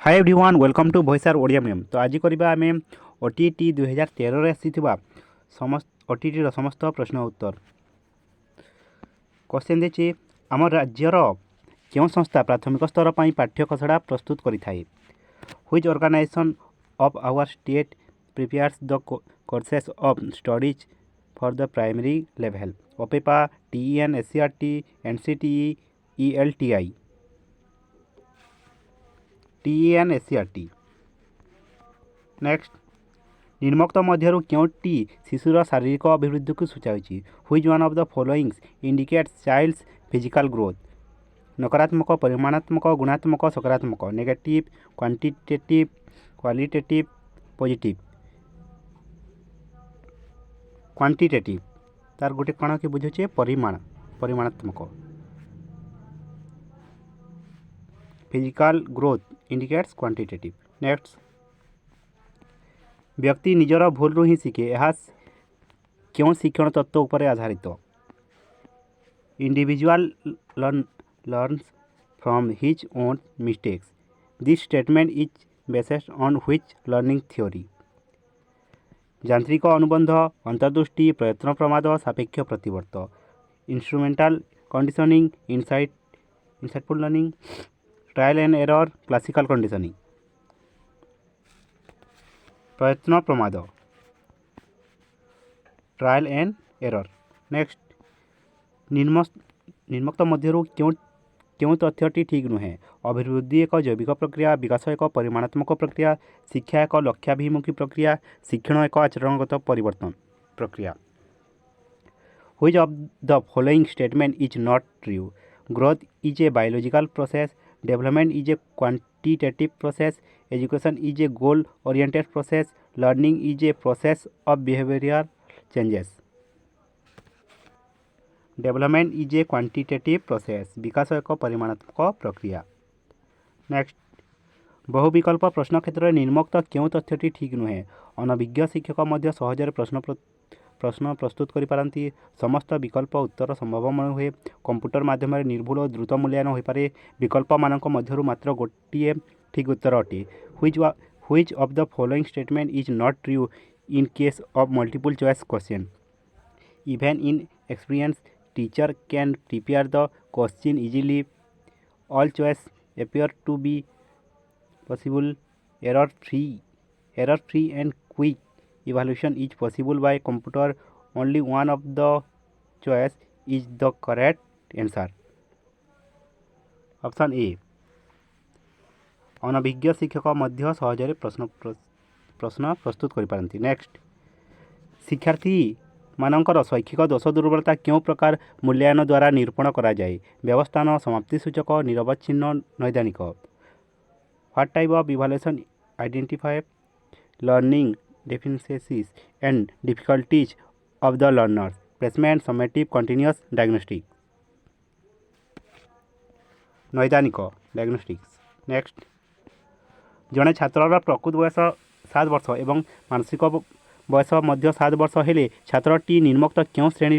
Hi everyone welcome to voice आर Odia medium. तो आज करबा आमे ओटीटी 2013 रे आसीथिबा समस्त ओटीटी रो समस्त प्रश्न उत्तर। क्वेश्चन देछि आम राज्यर केउ संस्था प्राथमिक स्तर पई पाठ्य खसड़ा प्रस्तुत करि थाए। Which organisation of our state prepares the courses of studies for the primary level. OPEPA, TEN, SCERT, NCTE, ELTI. TEN SCERT. Next निम्नोक्त मध्यरु केउटी शिशुर शारीरिक अभिवृद्धि को सूचाउछि। Which one of the followings indicates child's physical growth. नकारात्मक, परिमाणात्मक, गुणात्मक, सकारात्मक। Negative, quantitative, qualitative, positive. Quantitative तार गोटे कण के बुझुचे परिमाणात्मक। Physical growth indicates quantitative. Next व्यक्ति निजर भूल ही शिखे, यह क्यों शिक्षण तत्व उपर आधारित। Individual learns from his own mistakes. This statement is based on which learning theory. यांत्रिक अनुबंध, अंतर्दृष्टि, प्रयत्न प्रमाद, सापेक्ष प्रतिवर्त। Instrumental conditioning, insightful learning, trial and error, classical conditioning. प्रयत्न प्रमाद, ट्रायल एंड एरर। नेक्स्ट निम्नोक्त मध्यरु क्यों तथ्यटी ठीक नुहे। अभिवृद्धि एक जैविक प्रक्रिया, विकास एक परिमाणात्मक प्रक्रिया, शिक्षा एक लक्ष्याभिमुखी प्रक्रिया, शिक्षण एक आचरणगत परिवर्तन प्रक्रिया। Which of the following statement is not true. Growth is a biological process, development is a quantitative process, education is a goal oriented process, learning is a process of behavioural changes. Development is a quantitative process, विकास एक परिमाणात्मक प्रक्रिया। Next बहुविकल्प प्रश्न क्षेत्र में निम्नोक्त क्यों तथ्यटी ठीक नुहे। अनभिज्ञ शिक्षक मध्य सहजरे प्रश्न प्रस्तुत करिपारंती। समस्त विकल्प उत्तर संभवमय हुए। कंप्यूटर माध्यम निर्भुल और द्रुत मूल्यांकन हो पारे। विकल्प मानक मध्यरु मात्र गोटिए ठीक उत्तर अटे। Which of the following statement is not true in case of multiple choice question. Even in experience teacher can prepare the question easily. All choice appear to be possible. Error free and quick evaluation is possible by computer. Only one of the choice is the correct answer. Option A अनभिज्ञ शिक्षक मध्य सहजरे प्रश्न प्रस्तुत करिपारंती। Next शिक्षार्थी मानकर शैक्षिक दोष दुर्बलता क्यों प्रकार मूल्यांकन द्वारा निरूपण करा जाए। व्यवस्थान, समाप्ति सूचक, निरवच्छिन्न, नैदानिक। What type of evaluation identify learning deficiencies and difficulties of the learners. Placement, summative, continuous, diagnostic. नैदानिक डायग्नोस्टिक्स। नेक्स्ट जड़े छात्रर प्रकृत बयस 7 वर्ष एवं मानसिक बयस मध्य 7 वर्ष हेले छात्रटी निम्नोक्त क्यों श्रेणी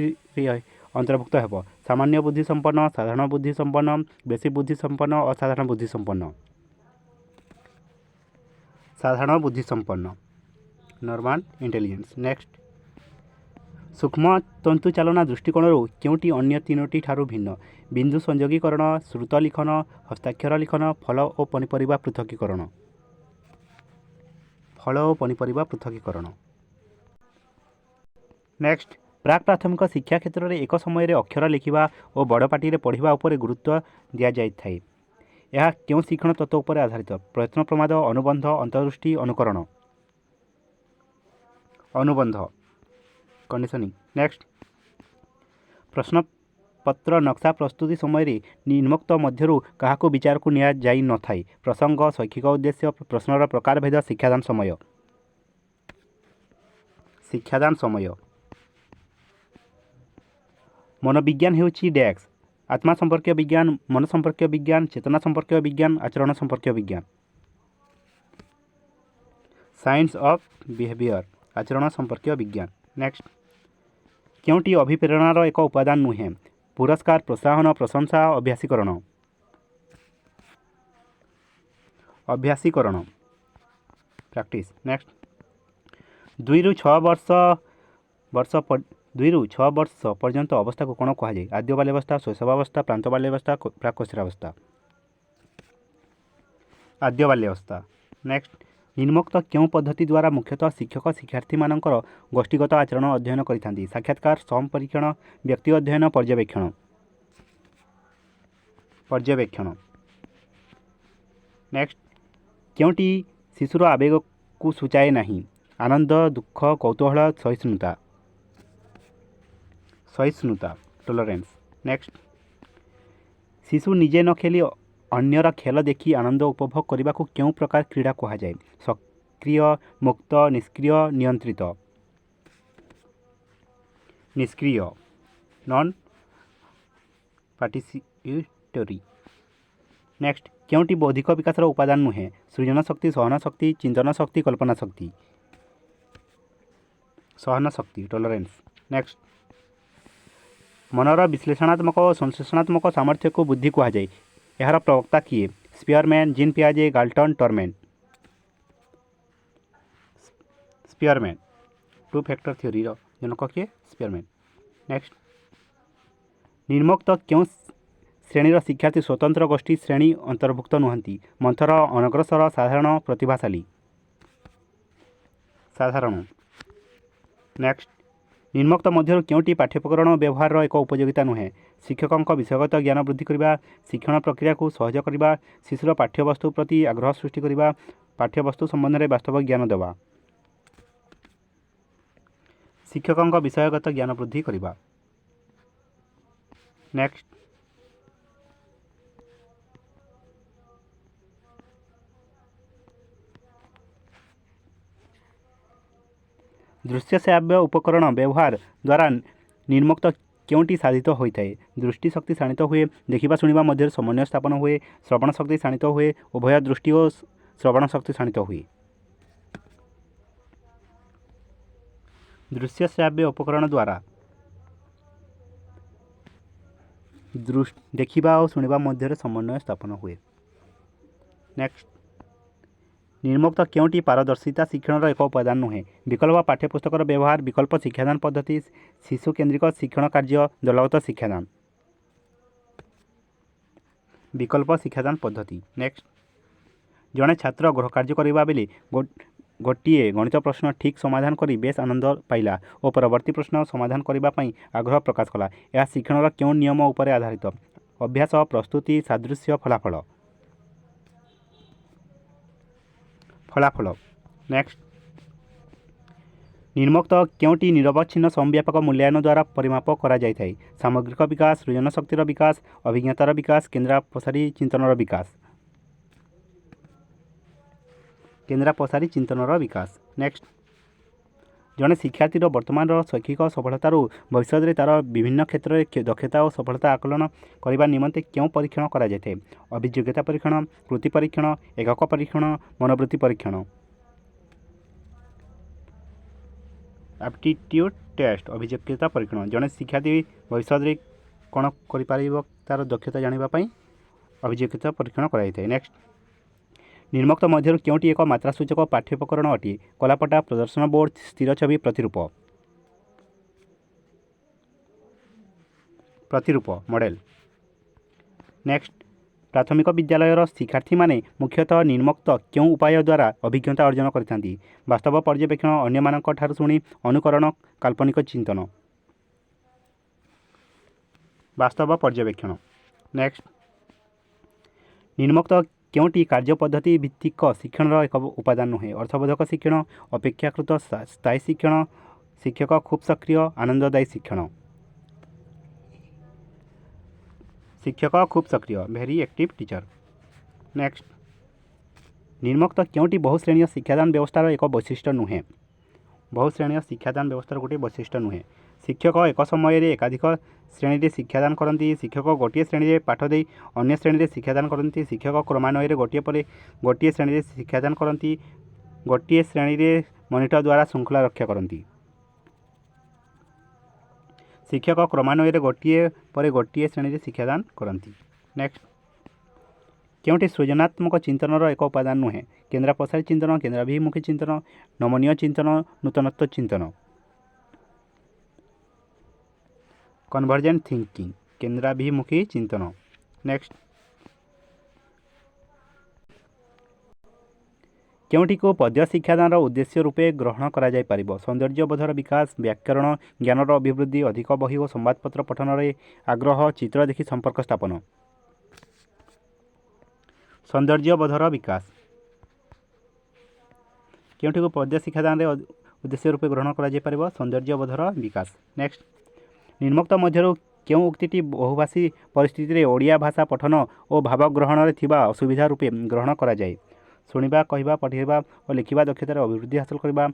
अंतर्भुक्त हेब। सामान्य बुद्धि संपन्न, साधारण बुद्धि संपन्न, बेसी बुद्धि संपन्न, असाधारण बुद्धि संपन्न। साधारण बुद्धि संपन्न, नॉर्मल इंटेलिजेंस। नेक्स्ट सूक्ष्म तंतु चालना दृष्टिकोण क्योंटी अन्य तीनोटी ठारू भिन्न। बिंदु संयोगीकरण, श्रुत लिखन, हस्ताक्षर लिखन, फल और पनीपरिबा पृथकीकरण। फल और पनीपरिबा पृथकीकरण। नेक्स्ट प्राक प्राथमिक शिक्षा क्षेत्र में एक समय अक्षर लिखा और बड़ पाटी पढ़ा उपर गुरुत्व दि जाए। यह क्यों शिक्षण तत्व उपर आधारित। प्रयत्न प्रमाद, अनुबंध, अंतर्दृष्टि, अनुकरण। अनुबंध कंडीशनिंग। नेक्स्ट प्रश्न पत्र नक्शा प्रस्तुति समय निम्नोक्त मध्यरु काहाको विचार को निया जाई न थाई। प्रसंग, शैक्षिक उद्देश्य, प्रश्नर प्रकार भेद, शिक्षादान समय। शिक्षादान समय। मनोविज्ञान हेउछि डैक्स आत्मा संपर्क विज्ञान, मन संपर्क विज्ञान, चेतना संपर्क विज्ञान, आचरण संपर्क विज्ञान। साइंस ऑफ बिहेवियर, आचरण संपर्क विज्ञान। नेक्स्ट क्योंटी अभिप्रेरणार एक उपादान नुहे। पुरस्कार, प्रोत्साहन, प्रशंसा, अभ्यासीकरण। अभ्यासीकरण प्रैक्टिस। नेक्स्ट 2 ରୁ 6 वर्ष पर्यंत अवस्था को कौन कहुए? आद्य बाल्यावस्था, शैशवावस्था, प्रांत बाल्यावस्था, प्राक्कैशोरावस्था। आद्य बाल्यावस्था। नेक्स्ट निम्नोक्त क्यों पद्धति द्वारा मुख्यतः शिक्षक शिक्षार्थी मानकर गोष्ठीगत आचरण अध्ययन करिथांती? साक्षात्कार, समपरीक्षण, व्यक्ति अध्ययन, पर्यवेक्षण। पर्यवेक्षण। नेक्स्ट क्योंटी शिशुर आवेग को सूचाए नहीं? आनंद, दुख, कौतूहल, सहिष्णुता। सहिष्णुता टॉलरेंस। नेक्स्ट शिशु निजे न खेली अन्यर खेल देखी आनंद उपभोग करने को क्यों प्रकार क्रीड़ा कहुए? सक्रिय, मुक्त, निष्क्रिय, नियंत्रित। निष्क्रिय नॉन पार्टिसिपेटरी। नेक्स्ट क्योंटी बौद्धिक विकास उपादान नुहे? सृजन शक्ति, सहन शक्ति, चिंतन शक्ति, कल्पना शक्ति। सहन शक्ति टॉलरेंस। नेक्स्ट मनर विश्लेषणात्मक और संश्लेषणात्मक सामर्थ्य को बुद्धि कहुए? यार प्रवक्ता किए? स्पियरमैन, जीन पियाजे, Galton, Terman. Spearman. 2 factor theory जनक किए? स्पियरमैन। नेक्स्ट निम्नोक्त क्यों श्रेणीर शिक्षार्थी स्वतंत्र गोष्ठी श्रेणी अंतर्भुक्त नुहंती? मंथर, अनग्रसर, साधारण, प्रतिभाशाली। साधारण। नेक्स्ट निम्नोक्त मध्य क्योंटी पाठ्यप्रकरण व्यवहार एक उपयोगिता नुहे? शिक्षकों विषयगत ज्ञान वृद्धि करने, शिक्षण प्रक्रिया को सहज करने, शिशुर पाठ्यवस्तु प्रति आग्रह सृष्टि करने, पाठ्यवस्तु संबंध में वास्तव ज्ञान देवा। शिक्षकों विषयगत ज्ञान वृद्धि करने। नेक्स्ट दृश्य श्राव्य उपकरण व्यवहार द्वारा निम्नोक्त क्योंटी साधित होता है? दृष्टि शक्ति शाणित हुए, देखा शुणा मध्य समन्वय स्थापन हुए, श्रवण शक्ति शाणित हुए, उभय दृष्टि और श्रवण शक्ति शाणित हुए। दृश्य श्राव्य उपकरण द्वारा देखा और शुणा मध्य समन्वय स्थापन हुए। नेक्स्ट निम्नोक्त क्योंटी पारदर्शिता शिक्षण एक उपादान नुहे? विकल्प पाठ्यपुस्तक व्यवहार, विकल्प शिक्षादान पद्धति, शिशु केन्द्रिक शिक्षण कार्य, दलगत शिक्षादान। विकल्प शिक्षादान पद्धति। नेक्स्ट जड़े छात्र गृह कार्य करने बेले गोटे गणित प्रश्न ठीक समाधान करी बेस आनंद पाइला और परवर्ती प्रश्न समाधान करने आग्रह प्रकाश कला। यह शिक्षण क्यों नियम उपर आधारित? अभ्यास, प्रस्तुति, सादृश्य, फलाफल। फलाफल। नेक्स्ट निम्नोक्त क्योंटी निरवच्छिन्न समव्यापक मूल्यांकन द्वारा परिमाप करा जाए? सामग्रिक विकास, सृजन शक्तिर विकास, अभिज्ञतार विकास, केन्द्रापसारी चिंतनर विकास। केन्द्रापसारी चिंतनर विकास। नेक्स्ट जड़े शिक्षार्थीर वर्तमान शैक्षिक सफलतार भविष्य में तार विभिन्न क्षेत्र में दक्षता और सफलता आकलन करने निमंते क्यों परीक्षण करा जाए? अभियोग्यता परीक्षण, कृति परीक्षण, एकक परीक्षण, मनोवृत्ति परीक्षण। एप्टीट्यूड टेस्ट अभियोग्यता परीक्षण जड़े शिक्षार्थी भविष्य में कौन कर तार दक्षता जानापी अभियोग्यता परीक्षण कराई। नेक्स्ट निम्नोक्त मध्य क्योंटी एक मात्रासूचक पाठ्यप्रकरण अटे? कलापटा, प्रदर्शन बोर्ड, स्थिर छवि, प्रतिरूप। प्रतिरूप मॉडल। नेक्स्ट प्राथमिक विद्यालयर शिक्षार्थी माने मुख्यतः निम्नोक्त क्यों उपाय द्वारा अभिज्ञता अर्जन करथांती? वास्तव पर्यवेक्षण, अन्य मानक ठारू शुणी अनुकरण, काल्पनिक चिंतन। वास्तव पर्यवेक्षण। नेक्स्ट निम्नोक्त क्योंटी कार्य पद्धति भित्तिक शिक्षण एक उपादान नुहे? अर्थबोधक शिक्षण, अपेक्षाकृत स्थायी शिक्षण, शिक्षक खूब सक्रिय, आनंददायी शिक्षण। शिक्षक खूब सक्रिय, वेरी एक्टिव टीचर। नेक्स्ट निम्नोक्त क्योंटी बहुश्रेणी शिक्षादान व्यवस्थार एक वैशिष्ट्य नुहे? बहुश्रेणी शिक्षादान व्यवस्थार गोटे वैशिष्ट्य नुहे। शिक्षक एक समय एकाधिक श्रेणी में शिक्षादान करती। शिक्षक गोटे श्रेणी में पाठ दे अन्य श्रेणी में शिक्षादान करती। शिक्षक क्रमान्वय गोटे पर गोटे श्रेणी में शिक्षादान करती। गोटे श्रेणी में मॉनिटर द्वारा श्रृंखला रक्षा करती। शिक्षक क्रमान्वय गोटे पर गोटे श्रेणी में शिक्षादान करती। नेक्स्ट କେଉଁଟି ସୃଜନାତ୍ମକ ଚିନ୍ତନର ଏକ ଉପାଦାନ ନୁହେଁ? କେନ୍ଦ୍ରାପସାରୀ ଚିନ୍ତନ, କେନ୍ଦ୍ରାଭିମୁଖୀ ଚିନ୍ତନ, ନମନୀୟ ଚିନ୍ତନ, ନୂତନତ୍ୱ ଚିନ୍ତନ। କନଭର୍ଜେଣ୍ଟ ଥିଙ୍କିଂ, କେନ୍ଦ୍ରାଭିମୁଖୀ ଚିନ୍ତନ। ନେକ୍ସଟ, କେଉଁଟିକୁ ପଦ୍ୟ ଶିକ୍ଷାଦାନର ଉଦ୍ଦେଶ୍ୟ ରୂପେ ଗ୍ରହଣ କରାଯାଇପାରିବ? ସୌନ୍ଦର୍ଯ୍ୟବୋଧର ବିକାଶ, ବ୍ୟାକରଣ ଜ୍ଞାନର ଅଭିବୃଦ୍ଧି, ଅଧିକ ବହି ଓ ସମ୍ବାଦପତ୍ର ପଠନରେ ଆଗ୍ରହ, ଚିତ୍ର ଦେଖି ସମ୍ପର୍କ ସ୍ଥାପନ। ସୌନ୍ଦର୍ଯ୍ୟବୋଧର ବିକାଶ। କେଉଁଟିକୁ ପଦ୍ୟ ଶିକ୍ଷାଦାନରେ ଉଦ୍ଦେଶ୍ୟ ରୂପେ ଗ୍ରହଣ କରାଯାଇପାରିବ? ସୌନ୍ଦର୍ଯ୍ୟବୋଧର ବିକାଶ। ନେକ୍ସଟ, ନିମ୍ନୋକ୍ତ ମଧ୍ୟରୁ କେଉଁ ଉକ୍ତିଟି ବହୁଭାଷୀ ପରିସ୍ଥିତିରେ ଓଡ଼ିଆ ଭାଷା ପଠନ ଓ ଭାବ ଗ୍ରହଣରେ ଥିବା ଅସୁବିଧା ରୂପେ ଗ୍ରହଣ କରାଯାଏ? ଶୁଣିବା, କହିବା, ପଢ଼ିବା ଓ ଲେଖିବା ଦକ୍ଷତାରେ ଅଭିବୃଦ୍ଧି ହାସଲ କରିବା,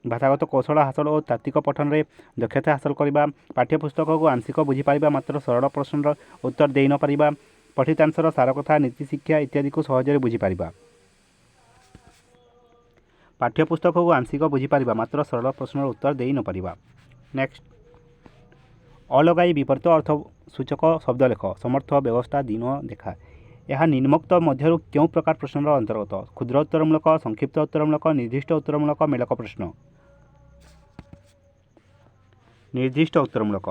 ଭାଷାଗତ କୌଶଳ ହାସଲ ଓ ତାତ୍ତ୍ୱିକ ପଠନରେ ଦକ୍ଷତା ହାସଲ କରିବା, ପାଠ୍ୟପୁସ୍ତକକୁ ଆଂଶିକ ବୁଝିପାରିବା ମାତ୍ର ସରଳ ପ୍ରଶ୍ନର ଉତ୍ତର ଦେଇ ନ ପାରିବା, ପଠିତାଂଶର ସାରକଥା, ନୀତିଶିକ୍ଷା ଇତ୍ୟାଦିକୁ ସହଜରେ ବୁଝିପାରିବା। ପାଠ୍ୟପୁସ୍ତକକୁ ଆଂଶିକ ବୁଝିପାରିବା ମାତ୍ର ସରଳ ପ୍ରଶ୍ନର ଉତ୍ତର ଦେଇ ନ ପାରିବା। ନେକ୍ସଟ, ଅଲଗାଇ ବିପରୀତ ଅର୍ଥ ସୂଚକ ଶବ୍ଦ ଲେଖ। ସମର୍ଥ, ବ୍ୟବସ୍ଥା, ଦିନ, ଦେଖା। ଏହା ନିମ୍ନୋକ୍ତ ମଧ୍ୟରୁ କେଉଁ ପ୍ରକାର ପ୍ରଶ୍ନର ଅନ୍ତର୍ଗତ? କ୍ଷୁଦ୍ର ଉତ୍ତରମୂଳକ, ସଂକ୍ଷିପ୍ତ ଉତ୍ତରମୂଳକ, ନିର୍ଦ୍ଦିଷ୍ଟ ଉତ୍ତରମୂଳକ, ମେଳକ ପ୍ରଶ୍ନ। ନିର୍ଦ୍ଦିଷ୍ଟ ଉତ୍ତରମୂଳକ।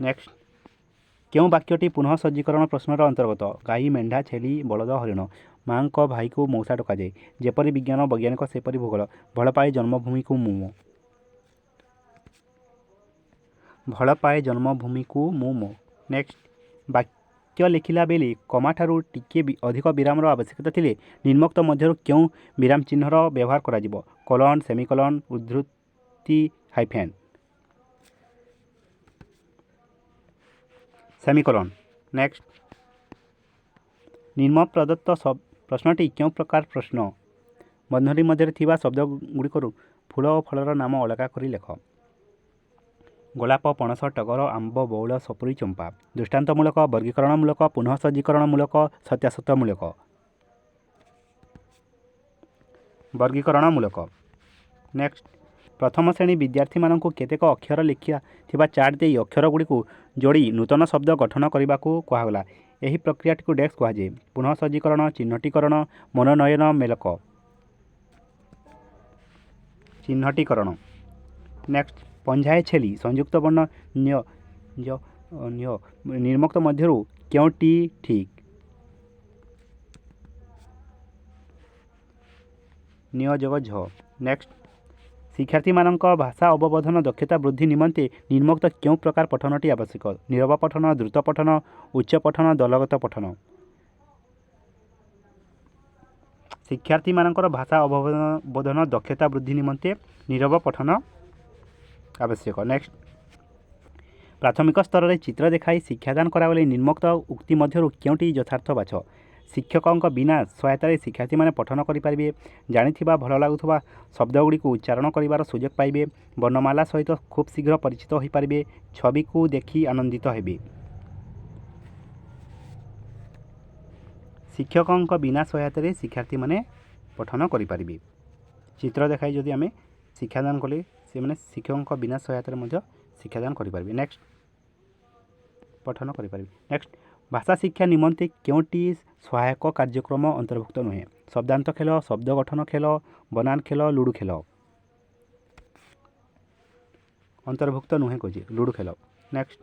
ନେକ୍ସଟ, କେଉଁ ବାକ୍ୟଟି ପୁନଃ ସଜ୍ଜୀକରଣ ପ୍ରଶ୍ନର ଅନ୍ତର୍ଗତ? ଗାଈ, ମେଣ୍ଢା, ଛେଳି, ବଳଦ, ହରିଣ। ମା'ଙ୍କ ଭାଇକୁ ମଉସା ଡକାଯାଏ। ଯେପରି ବିଜ୍ଞାନ ବୈଜ୍ଞାନିକ ସେପରି ଭୂଗୋଳ। ଭଲ ପାଏ ଜନ୍ମଭୂମିକୁ ମୁଁ। ଭଲ ପାଏ ଜନ୍ମଭୂମିକୁ ମୁଁ ମୋ। ନେକ୍ସଟ, ବାକ୍ୟ ଲେଖିଲା ବେଳେ କମାଠାରୁ ଟିକିଏ ଅଧିକ ବିରାମର ଆବଶ୍ୟକତା ଥିଲେ ନିମ୍ନୋକ୍ତ ମଧ୍ୟରୁ କେଉଁ ବିରାମ ଚିହ୍ନର ବ୍ୟବହାର କରାଯିବ? କୋଲନ୍, ସେମିକୋଲନ୍, ଉଦ୍ଧୃତି, ହାଇଫେନ୍। ସେମିକୋଲନ୍। ନେକ୍ସଟ, ନିମ୍ନ ପ୍ରଦତ୍ତ ପ୍ରଶ୍ନଟି କେଉଁ ପ୍ରକାର ପ୍ରଶ୍ନ? ବନ୍ଧନୀ ମଧ୍ୟରେ ଥିବା ଶବ୍ଦଗୁଡ଼ିକରୁ ଫୁଲ ଓ ଫଳର ନାମ ଅଲଗା କରି ଲେଖ। ଗୋଲାପ, ପଣସ, ଟଗର, ଆମ୍ବ, ବଉଳ, ସପୁରୀ, ଚମ୍ପା। ଦୃଷ୍ଟାନ୍ତମୂଳକ, ବର୍ଗୀକରଣମୂଳକ, ପୁନଃ ସଜ୍ଜୀକରଣମୂଳକ, ସତ୍ୟାସତ୍ୟମୂଳକ। ବର୍ଗୀକରଣମୂଳକ। ନେକ୍ସଟ, ପ୍ରଥମ ଶ୍ରେଣୀ ବିଦ୍ୟାର୍ଥୀମାନଙ୍କୁ କେତେକ ଅକ୍ଷର ଲେଖା ଥିବା ଚାର୍ଟ ଦେଇ ଅକ୍ଷରଗୁଡ଼ିକୁ ଯୋଡ଼ି ନୂତନ ଶବ୍ଦ ଗଠନ କରିବାକୁ କୁହାଗଲା। ଏହି ପ୍ରକ୍ରିୟାଟିକୁ ଡେସ୍କ କୁହାଯାଏ। ପୁନଃ ସଜ୍ଜୀକରଣ, ଚିହ୍ନଟୀକରଣ, ମନୋନୟନ, ମେଳକ। ଚିହ୍ନଟୀକରଣ। ନେକ୍ସଟ, ପଞ୍ଝାଏ ଛେଲି, ସଂଯୁକ୍ତ ବର୍ଣ୍ଣ ନ୍ୟ ନିମ୍ନୋକ୍ତ ମଧ୍ୟରୁ କେଉଁଟି ଠିକ୍? ନ୍ୟ ଯୋଗ ଝ। ନେକ୍ସଟ, ଶିକ୍ଷାର୍ଥୀମାନଙ୍କ ଭାଷା ଅବବୋଧନ ଦକ୍ଷତା ବୃଦ୍ଧି ନିମନ୍ତେ ନିମ୍ନୋକ୍ତ କେଉଁ ପ୍ରକାର ପଠନଟି ଆବଶ୍ୟକ? ନୀରବ ପଠନ, ଦ୍ରୁତ ପଠନ, ଉଚ୍ଚ ପଠନ, ଦଳଗତ ପଠନ। ଶିକ୍ଷାର୍ଥୀମାନଙ୍କର ଭାଷା ଅବବୋଧନ ଦକ୍ଷତା ବୃଦ୍ଧି ନିମନ୍ତେ ନୀରବ ପଠନ ଆବଶ୍ୟକ। ନେକ୍ସଟ, ପ୍ରାଥମିକ ସ୍ତରରେ ଚିତ୍ର ଦେଖାଇ ଶିକ୍ଷାଦାନ କରାଗଲେ ନିମ୍ନୋକ୍ତ ଉକ୍ତି ମଧ୍ୟରୁ କେଉଁଟି ଯଥାର୍ଥ ବାଛ? ଶିକ୍ଷକଙ୍କ ବିନା ସହାୟତାରେ ଶିକ୍ଷାର୍ଥୀମାନେ ପଠନ କରିପାରିବେ। ଜାଣିଥିବା ଭଲ ଲାଗୁଥିବା ଶବ୍ଦଗୁଡ଼ିକୁ ଉଚ୍ଚାରଣ କରିବାର ସୁଯୋଗ ପାଇବେ। ବର୍ଣ୍ଣମାଲା ସହିତ ଖୁବ୍ ଶୀଘ୍ର ପରିଚିତ ହୋଇପାରିବେ। ଛବିକୁ ଦେଖି ଆନନ୍ଦିତ ହେବେ। ଶିକ୍ଷକଙ୍କ ବିନା ସହାୟତାରେ ଶିକ୍ଷାର୍ଥୀମାନେ ପଠନ କରିପାରିବେ। ଚିତ୍ର ଦେଖାଇ ଯଦି ଆମେ ଶିକ୍ଷାଦାନ କଲେ ସେମାନେ ଶିକ୍ଷକଙ୍କ ବିନା ସହାୟତାରେ ମଧ୍ୟ ଶିକ୍ଷାଦାନ କରିପାରିବେ। ନେକ୍ସଟ, ପଠନ କରିପାରିବେ। ନେକ୍ସଟ, ଭାଷା ଶିକ୍ଷା ନିମନ୍ତେ କେଉଁଟି ସହାୟକ କାର୍ଯ୍ୟକ୍ରମ ଅନ୍ତର୍ଭୁକ୍ତ ନୁହେଁ? ଶବ୍ଦାନ୍ତ ଖେଳ, ଶବ୍ଦ ଗଠନ ଖେଳ, ବନାନ ଖେଳ, ଲୁଡ଼ୁ ଖେଳ। ଅନ୍ତର୍ଭୁକ୍ତ ନୁହେଁ କହୁଛି ଲୁଡ଼ୁ ଖେଳ। ନେକ୍ସଟ,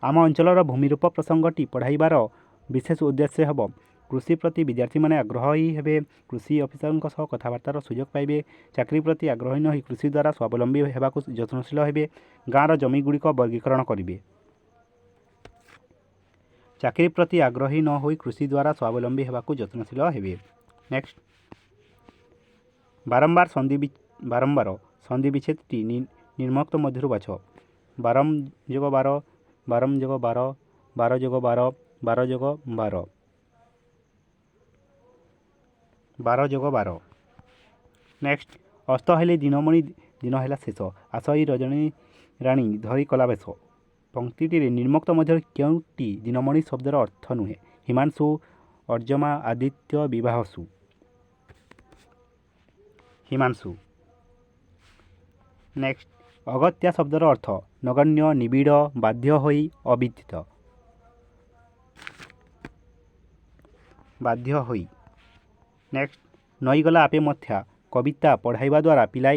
ଆମ ଅଞ୍ଚଳର ଭୂମିରୂପ ପ୍ରସଙ୍ଗଟି ପଢ଼ାଇବାର ବିଶେଷ ଉଦ୍ଦେଶ୍ୟ ହେବ କୃଷି ପ୍ରତି ବିଦ୍ୟାର୍ଥୀମାନେ ଆଗ୍ରହୀ ହେବେ, କୃଷି ଅଫିସରଙ୍କ ସହ କଥାବାର୍ତ୍ତାର ସୁଯୋଗ ପାଇବେ, ଚାକିରି ପ୍ରତି ଆଗ୍ରହୀ ନ ହୋଇ କୃଷି ଦ୍ୱାରା ସ୍ୱାବଲମ୍ବୀ ହେବାକୁ ଯତ୍ନଶୀଳ ହେବେ, ଗାଁର ଜମିଗୁଡ଼ିକ ବର୍ଗୀକରଣ କରିବେ। ଚାକିରି ପ୍ରତି ଆଗ୍ରହୀ ନ ହୋଇ କୃଷି ଦ୍ୱାରା ସ୍ୱାବଲମ୍ବୀ ହେବାକୁ ଯତ୍ନଶୀଳ ହେବେ। ନେକ୍ସଟ, ବାରମ୍ବାର ସନ୍ଧି ବିଚ୍ଛେଦଟି ନିମ୍ନୋକ୍ତ ମଧ୍ୟରୁ ବାଛ। ବାରମ ଯୋଗ ବାର, ବାରମ ଯୋଗ ବାର, ବାର ଯୋଗ ବାର, ବାର ଯୋଗ ବାର। ବାର ଯୋଗ ବାର। ନେକ୍ସଟ, ଅସ୍ତ ହେଲେ ଦିନମଣି ଦିନ ହେଲା ଶେଷ, ଆସଇ ରଜଣୀ ରାଣୀ ଧରି କଲା ବେଶ। ପଂକ୍ତିଟିରେ ନିମ୍ନୋକ୍ତ ମଧ୍ୟରୁ କେଉଁଟି ଦିନମଣି ଶବ୍ଦର ଅର୍ଥ ନୁହେଁ? ହିମାଂଶୁ, ଅର୍ଜମା, ଆଦିତ୍ୟ, ବିବାହସୁ। ହିମାଂଶୁ। ନେକ୍ସଟ, ଅଗତ୍ୟା ଶବ୍ଦର ଅର୍ଥ? ନଗଣ୍ୟ, ନିବିଡ଼, ବାଧ୍ୟ ହୋଇ, ଅବିଦିତ। ବାଧ୍ୟ ହୋଇ। ନେକ୍ସଟ ନଈଗଲା ଆପେ ମଥା କବିତା ପଢ଼ାଇବା ଦ୍ୱାରା ପିଲାଏ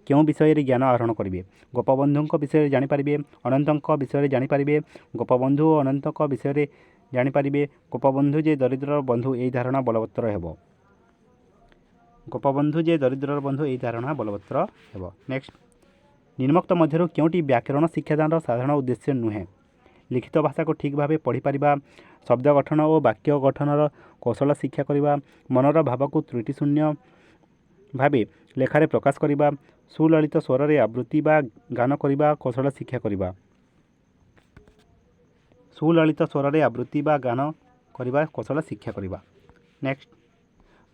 କେଉଁ ବିଷୟରେ ଜ୍ଞାନ ଆହରଣ କରିବେ? ଗୋପବନ୍ଧୁଙ୍କ ବିଷୟରେ ଜାଣିପାରିବେ, ଅନନ୍ତଙ୍କ ବିଷୟରେ ଜାଣିପାରିବେ, ଗୋପବନ୍ଧୁ ଓ ଅନନ୍ତଙ୍କ ବିଷୟରେ ଜାଣିପାରିବେ। ଗୋପବନ୍ଧୁ ଯେ ଦରିଦ୍ରର ବନ୍ଧୁ ଏହି ଧାରଣା ବଳବତ୍ତର ହେବ। ଗୋପବନ୍ଧୁ ଯେ ଦରିଦ୍ରର ବନ୍ଧୁ ଏହି ଧାରଣା ବଳବତ୍ତର ହେବ। ନେକ୍ସଟ ନିମ୍ନୋକ୍ତ ମଧ୍ୟରୁ କେଉଁଟି ବ୍ୟାକରଣ ଶିକ୍ଷାଦାନର ସାଧାରଣ ଉଦ୍ଦେଶ୍ୟ ନୁହେଁ? ଲିଖିତ ଭାଷାକୁ ଠିକ୍ ଭାବେ ପଢ଼ିପାରିବା, ଶବ୍ଦ ଗଠନ ଓ ବାକ୍ୟ ଗଠନର କୌଶଳ ଶିକ୍ଷା କରିବା, ମନର ଭାବକୁ ତ୍ରୁଟିଶୂନ୍ୟ ଭାବେ ଲେଖାରେ ପ୍ରକାଶ କରିବା, ସୁଲଳିତ ସ୍ୱରରେ ଆବୃତ୍ତି ବା ଗାନ କରିବା କୌଶଳ ଶିକ୍ଷା କରିବା। ସୁଲଳିତ ସ୍ୱରରେ ଆବୃତ୍ତି ବା ଗାନ କରିବା କୌଶଳ ଶିକ୍ଷା କରିବା। ନେକ୍ସଟ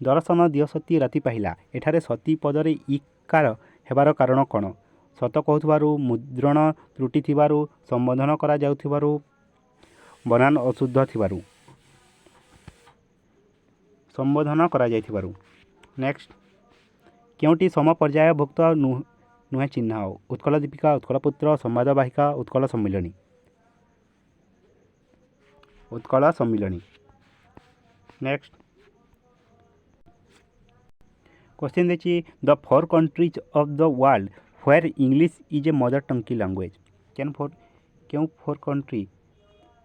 ଦର୍ଶନ ଦିଅ ସତୀ ରାତି ପାହିଲା ଏଠାରେ ସତୀ ପଦରେ ଇକାର ହେବାର କାରଣ କ'ଣ? ସତ କହୁଥିବାରୁ, ମୁଦ୍ରଣ ତ୍ରୁଟି ଥିବାରୁ, ସମ୍ବୋଧନ କରାଯାଉଥିବାରୁ, ବନାନ ଅଶୁଦ୍ଧ ଥିବାରୁ। ସମ୍ବୋଧନ କରାଯାଇଥିବାରୁ। ନେକ୍ସଟ କେଉଁଟି ସମପର୍ଯ୍ୟାୟଭୁକ୍ତ ନୁହେଁ ଚିହ୍ନାଅ? ଉତ୍କଳ ଦୀପିକା, ଉତ୍କଳପୁତ୍ର, ସମ୍ବାଦ ବାହିକା, ଉତ୍କଳ ସମ୍ମିଳନୀ। ଉତ୍କଳ ସମ୍ମିଳନୀ। ନେକ୍ସଟ क्वेश्चन देखिए the 4 countries of the world where English is a mother tongue की लैंग्वेज। क्यों 4 कंट्री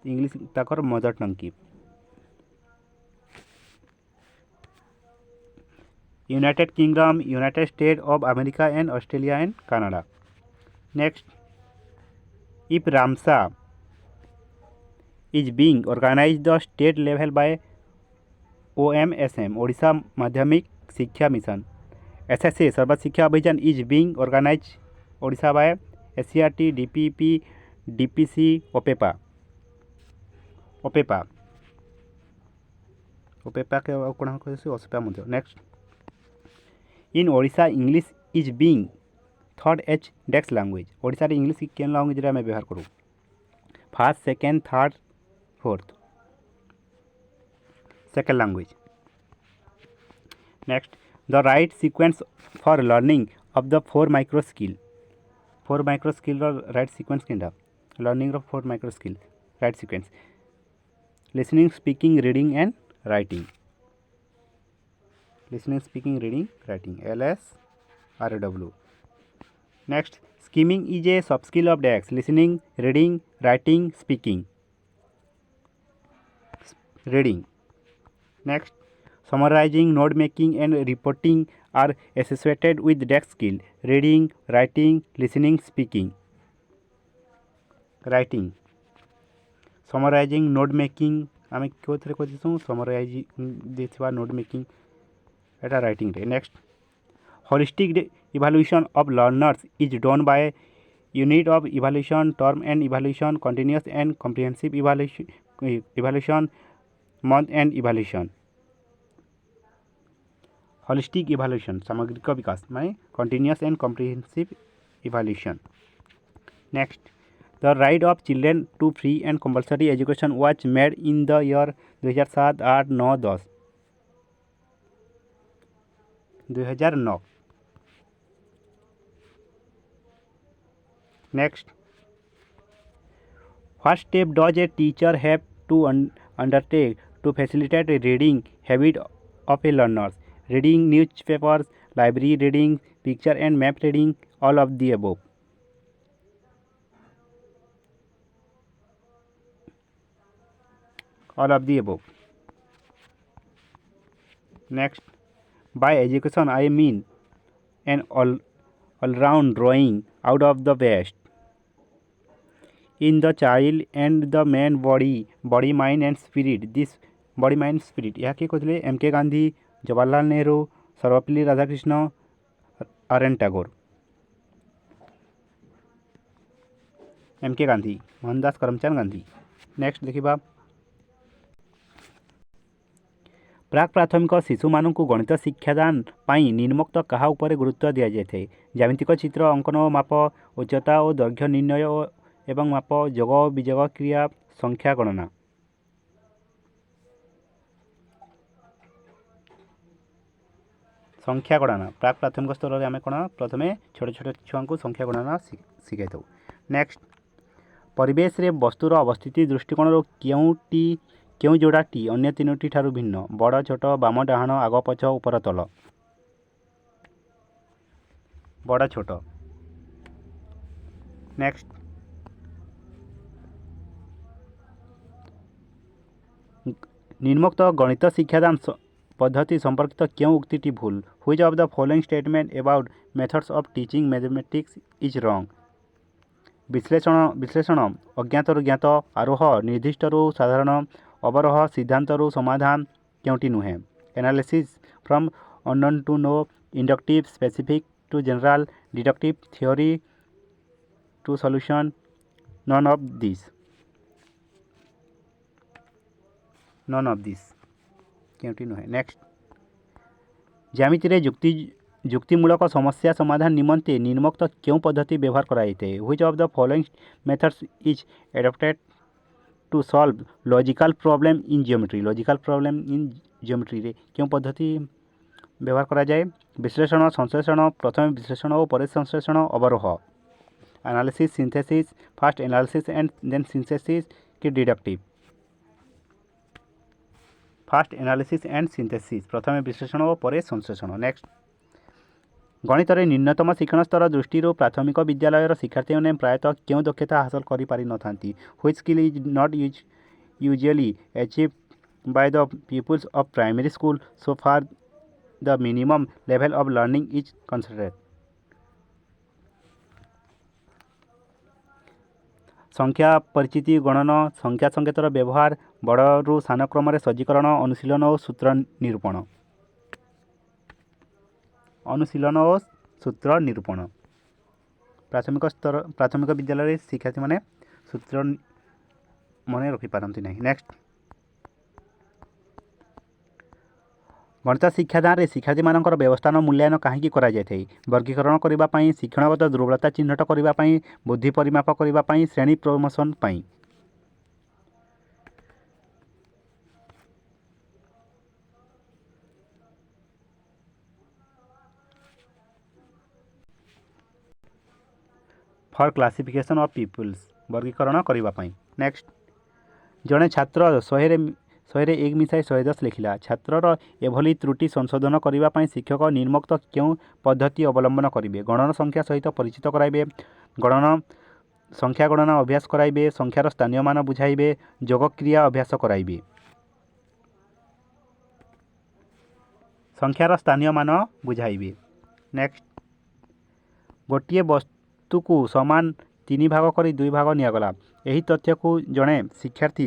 इंग्लिश ताकर मदर टंग की? United Kingdom, United State of America and Australia and Canada. Next if RMSA is being organised the state level by OMSM Odisha Madhyamik Shiksha mission. SSA Sarva Shiksha Abhiyan is being organise Odisha by SCRT, DPP, DPC, OPEPA के कौन OSPA Madhya. Next in Odisha English is being third H dash language. Odisha रे English के language रे आमे व्यवहार करूँ? First, second, third, fourth? Second language. Next the right sequence for learning of the 4 micro skill. 4 micro skill right sequence केनटा? Learning of 4 micro skill right sequence listening, speaking, reading and writing. Listening, speaking, reading, writing LSRW। Next skimming is a sub skill of dash. Listening, reading, writing, speaking. Reading. Next summarising, note making and reporting are associated with dash skill. Reading, writing, listening, speaking. Writing. Summarising, note making आम क्यों कहूँ? Summarising देखा note making एटा writing रे। Next holistic evaluation of learners is done by unit of evaluation, term end evaluation, continuous and comprehensive evaluation, month end evaluation. Holistic evaluation सामग्रिक विकास माने continuous and comprehensive evaluation. Next the right of children to free and compulsory education was made in the year 2007, 8, 9, 10। 2009। Next what step does a teacher have to undertake to facilitate reading habit of a learners? Reading newspapers, library reading, picture and map reading, all of the above. All of the above. Next by education I mean an all-round drawing out of the best in the child and the man body, mind and spirit. This body, mind, spirit यह किए कहते MK Gandhi, Jawaharlal Nehru, Sarvepalli Radhakrishna, RN Tagore. MK Gandhi, Mohandas Karamchand Gandhi. Next देखिबा प्राक प्राथमिक शिशु मानू गणित शिक्षादान पाई निम्नोक्त कहा उपरे गुरुत्व दि जाए? ज्यामितिक चित्र अंकन और माप, उच्चता और दैर्घ्य निर्णय एवं माप, जोग और विजोग क्रिया, संख्या गणना। संख्या गणना प्राक प्राथमिक स्तर में आम कौन प्रथम छोट छोट छुआ को संख्या गणना शिखाई नेक्स्ट परिवेश रे वस्तुर अवस्थिति दृष्टिकोण क्योंटी କେଉଁ ଯୋଡ଼ାଟି ଅନ୍ୟ ତିନୋଟି ଠାରୁ ଭିନ୍ନ? ବଡ଼ ଛୋଟ ବାମ ଡାହାଣ ଆଗ ପଛ ଉପର ତଳ। ବଡ଼ ଛୋଟ। ନେକ୍ସଟ, ନିମ୍ନୋକ୍ତ ଗଣିତ ଶିକ୍ଷାଦାନ ପଦ୍ଧତି ସମ୍ପର୍କିତ କେଉଁ ଉକ୍ତିଟି ଭୁଲ? Which of the following statement about methods of teaching mathematics is ରଙ୍ଗ? ବିଶ୍ଳେଷଣ ଅଜ୍ଞାତରୁ ଜ୍ଞାତ, ଆରୋହ ନିର୍ଦ୍ଦିଷ୍ଟରୁ ସାଧାରଣ, ଅବରୋହ ସିଦ୍ଧାନ୍ତରୁ ସମାଧାନ କେଉଁଟି ନୁହେଁ? Analysis from unknown to known, inductive specific to general, deductive theory to solution, none of this. None of this କେଉଁଟି ନୁହେଁ? ନେକ୍ସଟ, ଜ୍ୟାମିତିରେ ଯୁକ୍ତିମୂଳକ ସମସ୍ୟା ସମାଧାନ ନିମନ୍ତେ ନିମ୍ନୋକ୍ତ କେଉଁ ପଦ୍ଧତି ବ୍ୟବହାର କରାଯାଇଥାଏ? Which of the following methods is adopted to solve logical problem in geometry? Logical problem in ଜିଓମେଟ୍ରିରେ କେଉଁ ପଦ୍ଧତି ବ୍ୟବହାର କରାଯାଏ? ବିଶ୍ଳେଷଣ, ସଂଶ୍ଳେଷଣ, ପ୍ରଥମେ ବିଶ୍ଳେଷଣ ଓ ପରେ ସଂଶ୍ଳେଷଣ, ଅବରୋହ। Analysis, synthesis, first analysis and then synthesis କି deductive? First analysis and synthesis, ପ୍ରଥମେ ବିଶ୍ଳେଷଣ ଓ ପରେ ସଂଶ୍ଳେଷଣ। ନେକ୍ସଟ, ଗଣିତରେ ନ୍ୟୁନତମ ଶିକ୍ଷଣ ସ୍ତର ଦୃଷ୍ଟିରୁ ପ୍ରାଥମିକ ବିଦ୍ୟାଳୟର ଶିକ୍ଷାର୍ଥୀମାନେ ପ୍ରାୟତଃ କେଉଁ ଦକ୍ଷତା ହାସଲ କରିପାରିନଥାନ୍ତି? Which skill is not usually achieved by the pupils of primary school so far the minimum level of learning is considered? ସଂଖ୍ୟା ପରିଚିତି, ଗଣନ, ସଂଖ୍ୟା ସଂକେତର ବ୍ୟବହାର, ବଡ଼ରୁ ସାନ କ୍ରମରେ ସଜ୍ଜୀକରଣ, ଅନୁଶୀଳନ ଓ ସୂତ୍ର ନିରୂପଣ। ଅନୁଶୀଳନ ଓ ସୂତ୍ର ନିରୂପଣ। ପ୍ରାଥମିକ ବିଦ୍ୟାଳୟରେ ଶିକ୍ଷାର୍ଥୀମାନେ ସୂତ୍ର ମନେ ରଖିପାରନ୍ତି ନାହିଁ। ନେକ୍ସଟ, ଗଣିତ ଶିକ୍ଷାଦାନରେ ଶିକ୍ଷାର୍ଥୀମାନଙ୍କର ବ୍ୟବସ୍ଥାନ ମୂଲ୍ୟାୟନ କାହିଁକି କରାଯାଇଥାଏ? ବର୍ଗୀକରଣ କରିବା ପାଇଁ, ଶିକ୍ଷଣଗତ ଦୁର୍ବଳତା ଚିହ୍ନଟ କରିବା ପାଇଁ, ବୁଦ୍ଧି ପରିମାପ କରିବା ପାଇଁ, ଶ୍ରେଣୀ ପ୍ରମୋଶନ ପାଇଁ। ଫର୍ କ୍ଲାସିଫିକେସନ୍ ଅଫ୍ ପିପୁଲ୍ସ, ବର୍ଗୀକରଣ କରିବା ପାଇଁ। ନେକ୍ସଟ, ଜଣେ ଛାତ୍ର 100ରେ 1 ମିଶାଇ 110 ଲେଖିଲା। ଛାତ୍ରର ଏଭଳି ତ୍ରୁଟି ସଂଶୋଧନ କରିବା ପାଇଁ ଶିକ୍ଷକ ନିମ୍ନୋକ୍ତ କେଉଁ ପଦ୍ଧତି ଅବଲମ୍ବନ କରିବେ? ଗଣନ ସଂଖ୍ୟା ସହିତ ପରିଚିତ କରାଇବେ, ସଂଖ୍ୟା ଗଣନା ଅଭ୍ୟାସ କରାଇବେ, ସଂଖ୍ୟାର ସ୍ଥାନୀୟ ମାନ ବୁଝାଇବେ, ଯୋଗ କ୍ରିୟା ଅଭ୍ୟାସ କରାଇବେ। ସଂଖ୍ୟାର ସ୍ଥାନୀୟ ମାନ ବୁଝାଇବେ। ନେକ୍ସଟ, ଗୋଟିଏ ବସ୍ତୁକୁ ସମାନ 3 ଭାଗ କରି 2 ଭାଗ ନିଆଗଲା। ଏହି ତଥ୍ୟକୁ ଜଣେ ଶିକ୍ଷାର୍ଥୀ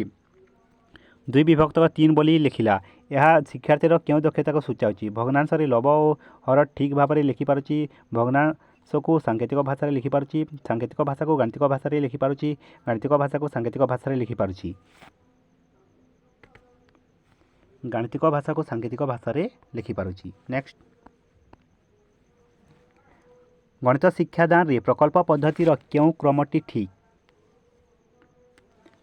2/3 ବୋଲି ଲେଖିଲା। ଏହା ଶିକ୍ଷାର୍ଥୀର କେଉଁ ଦକ୍ଷତାକୁ ସୂଚାଉଛି? ଭଗ୍ନାଂଶରେ ଲବ ଓ ହର ଠିକ୍ ଭାବରେ ଲେଖିପାରୁଛି, ଭଗ୍ନାଂଶକୁ ସାଙ୍କେତିକ ଭାଷାରେ ଲେଖିପାରୁଛି, ସାଙ୍କେତିକ ଭାଷାକୁ ଗାଣିତିକ ଭାଷାରେ ଲେଖିପାରୁଛି, ଗାଣିତିକ ଭାଷାକୁ ସାଙ୍କେତିକ ଭାଷାରେ ଲେଖିପାରୁଛି। ଗାଣିତିକ ଭାଷାକୁ ସାଙ୍କେତିକ ଭାଷାରେ ଲେଖିପାରୁଛି। ନେକ୍ସଟ, ଗଣିତ ଶିକ୍ଷାଦାନରେ ପ୍ରକଳ୍ପ ପଦ୍ଧତିର କେଉଁ କ୍ରମଟି ଠିକ୍?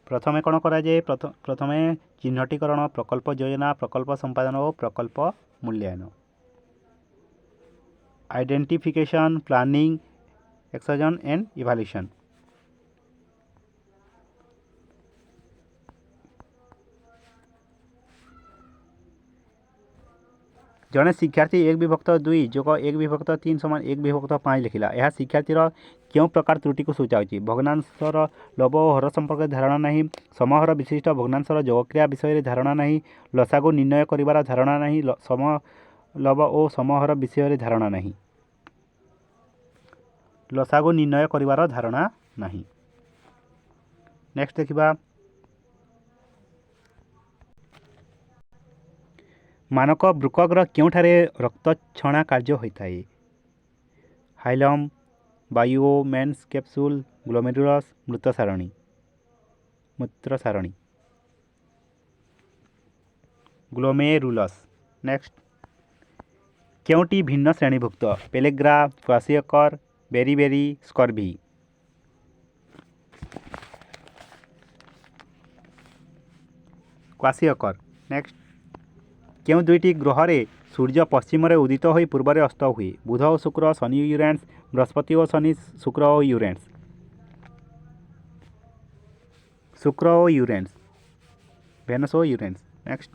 ପ୍ରଥମେ କ'ଣ କରାଯାଏ? ପ୍ରଥମେ ଚିହ୍ନଟୀକରଣ, ପ୍ରକଳ୍ପ ଯୋଜନା, ପ୍ରକଳ୍ପ ସମ୍ପାଦନ ଓ ପ୍ରକଳ୍ପ ମୂଲ୍ୟାୟନ। Identification, planning, execution and evaluation. ଜଣେ ଶିକ୍ଷାର୍ଥୀ 1/2 ଯୋଗ 1/3 ସମାନ 1/5 ଲେଖିଲା। ଏହା ଶିକ୍ଷାର୍ଥୀର କେଉଁ ପ୍ରକାର ତ୍ରୁଟିକୁ ସୂଚାଉଛି? ଭଗ୍ନାଂଶର ଲବ ଓ ହର ସମ୍ପର୍କରେ ଧାରଣା ନାହିଁ, ସମହର ବିଶିଷ୍ଟ ଭଗ୍ନାଂଶର ଯୋଗକ୍ରିୟା ବିଷୟରେ ଧାରଣା ନାହିଁ, ଲସାଗୁ ନିର୍ଣ୍ଣୟ କରିବାର ଧାରଣା ନାହିଁ, ସମଲବ ଓ ସମହର ବିଷୟରେ ଧାରଣା ନାହିଁ। ଲସାଗୁ ନିର୍ଣ୍ଣୟ କରିବାର ଧାରଣା ନାହିଁ। ନେକ୍ସଟ ଦେଖିବା, ମାନକ ବୃକକର କେଉଁଠାରେ ରକ୍ତଛଣା କାର୍ଯ୍ୟ ହୋଇଥାଏ? ହାଇଲମ୍, ବାୟୁ, mens capsule, glomerulus, ମୂତ୍ରସାରଣୀ। Glomerulus. Next, କେଉଁଟି ଭିନ୍ନ ଶ୍ରେଣୀଭୁକ୍ତ? ପେଲେଗ୍ରା, କ୍ୱାସିଅକର, ବେରିବେରି, ସ୍କର୍ଭି। କ୍ୱାସିଅକର। ନେକ୍ସଟ, କେଉଁ ଦୁଇଟି ଗ୍ରହରେ ସୂର୍ଯ୍ୟ ପଶ୍ଚିମରେ ଉଦିତ ହୋଇ ପୂର୍ବରେ ଅସ୍ତ ହୁଏ? ବୁଧ ଓ ଶୁକ୍ର, ଶନି ଓ ୟୁରେନ୍ସ, ବୃହସ୍ପତି ଓ ଶନି, ଶୁକ୍ର ଓ ୟୁରେନ୍ସ। ଶୁକ୍ର ଓ ୟୁରେନ୍ସ। ଭେନସ୍ ଓ ୟୁରେନସ୍। ନେକ୍ସଟ,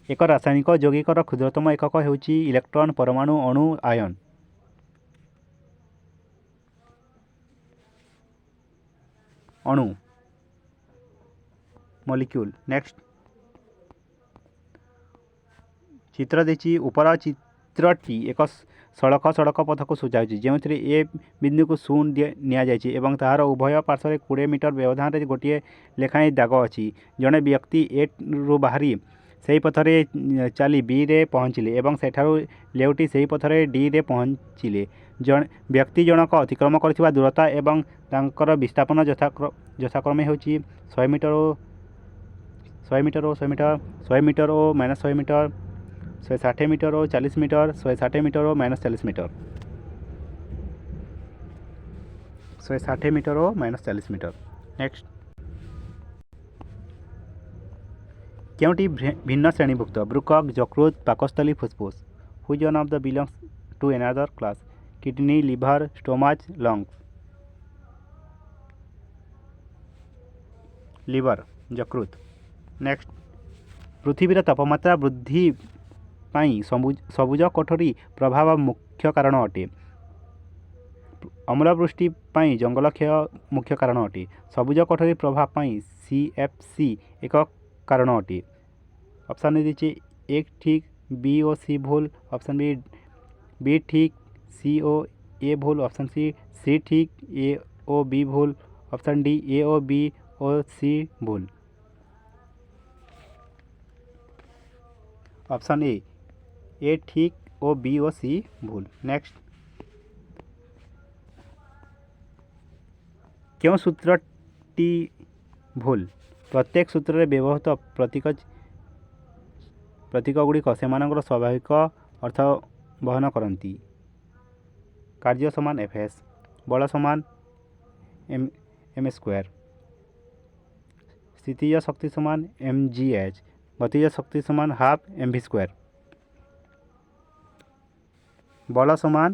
ଏକ ରାସାୟନିକ ଯୌଗିକର କ୍ଷୁଦ୍ରତମ ଏକକ ହେଉଛି ଇଲେକ୍ଟ୍ରନ୍, ପରମାଣୁ, ଅଣୁ, ଆୟନ। ଅଣୁ, ମଲିକ୍ୟୁଲ୍। ନେକ୍ସଟ, ଚିତ୍ର ଦେଇଛି, ଉପର ଚିତ୍ରଟି ଏକ ସଡ଼କ ପଥକୁ ସୂଚାଉଛି ଯେଉଁଥିରେ ଏ ବିନ୍ଦୁକୁ 0 ନିଆଯାଇଛି ଏବଂ ତାହାର ଉଭୟ ପାର୍ଶ୍ୱରେ 20 ମିଟର ବ୍ୟବଧାନରେ ଗୋଟିଏ ଲେଖାଏଁ ଦାଗ ଅଛି। ଜଣେ ବ୍ୟକ୍ତି ଏରୁ ବାହାରି ସେହି ପଥରେ ଚାଲି ବିରେ ପହଞ୍ଚିଲେ ଏବଂ ସେଠାରୁ ଲେଉଟି ସେହି ପଥରେ ଡିରେ ପହଞ୍ଚିଲେ। ବ୍ୟକ୍ତି ଜଣକ ଅତିକ୍ରମ କରିଥିବା ଦୂରତା ଏବଂ ତାଙ୍କର ବିସ୍ଥାପନ ଯଥାକ୍ରମେ ହେଉଛି 100 ମିଟର ଓ 100 ମିଟର ଓ 100 ମିଟର, 100 ମିଟର ଓ -100 ମିଟର, 160 ମିଟର ଓ 40 ମିଟର, 160 ମିଟର ଓ -40 ମିଟର, 160 ମିଟର ଓ -40 ମିଟର। ନେକ୍ସଟ, କେଉଁଟି ଭିନ୍ନ ଶ୍ରେଣୀଭୁକ୍ତ? ବୃକକ୍, ଯକୃତ, ପାକସ୍ଥଳୀ, ଫୁସଫୁସ। Which one of the belongs to another class? Kidney, liver, stomach, lungs. Liver, ଯକୃତ। ନେକ୍ସଟ, ପୃଥିବୀର ତାପମାତ୍ରା ବୃଦ୍ଧି ପାଇଁ ସବୁଜ କୋଠରୀ ପ୍ରଭାବ ମୁଖ୍ୟ କାରଣ ଅଟେ। ଅମ୍ଳବୃଷ୍ଟି ପାଇଁ ଜଙ୍ଗଲ କ୍ଷୟ ମୁଖ୍ୟ କାରଣ ଅଟେ। ସବୁଜ କୋଠରୀ ପ୍ରଭାବ ପାଇଁ CFC ଏକ କାରଣ ଅଟେ। ଅପସନ୍ ଦେଇଛି, ଏ ଠିକ୍, ବି ଓ ସି ଭୁଲ, ଅପସନ୍ ବି ଠିକ୍, ସି ଓ ଏ ଭୁଲ, ଅପସନ୍ ସି ଠିକ୍, ଏ ଓ ବି ଭୁଲ, option D A O B O C ଭୁଲ। ଅପସନ୍ ଏ ଠିକ୍ ଓ ବି ଓ ସି ଭୁଲ। ନେକ୍ସଟ, କେଉଁ ସୂତ୍ରଟି ଭୁଲ? ପ୍ରତ୍ୟେକ ସୂତ୍ରରେ ବ୍ୟବହୃତ ପ୍ରତୀକଗୁଡ଼ିକ ସେମାନଙ୍କର ସ୍ୱାଭାବିକ ଅର୍ଥ ବହନ କରନ୍ତି। କାର୍ଯ୍ୟ ସମାନ FS, ବଳ ସମାନ m², ସ୍ଥିତିଜ ଶକ୍ତି ସମାନ mgh, ଗତିଜ ଶକ୍ତି ସମାନ ½ mv², ବଳ ସମାନ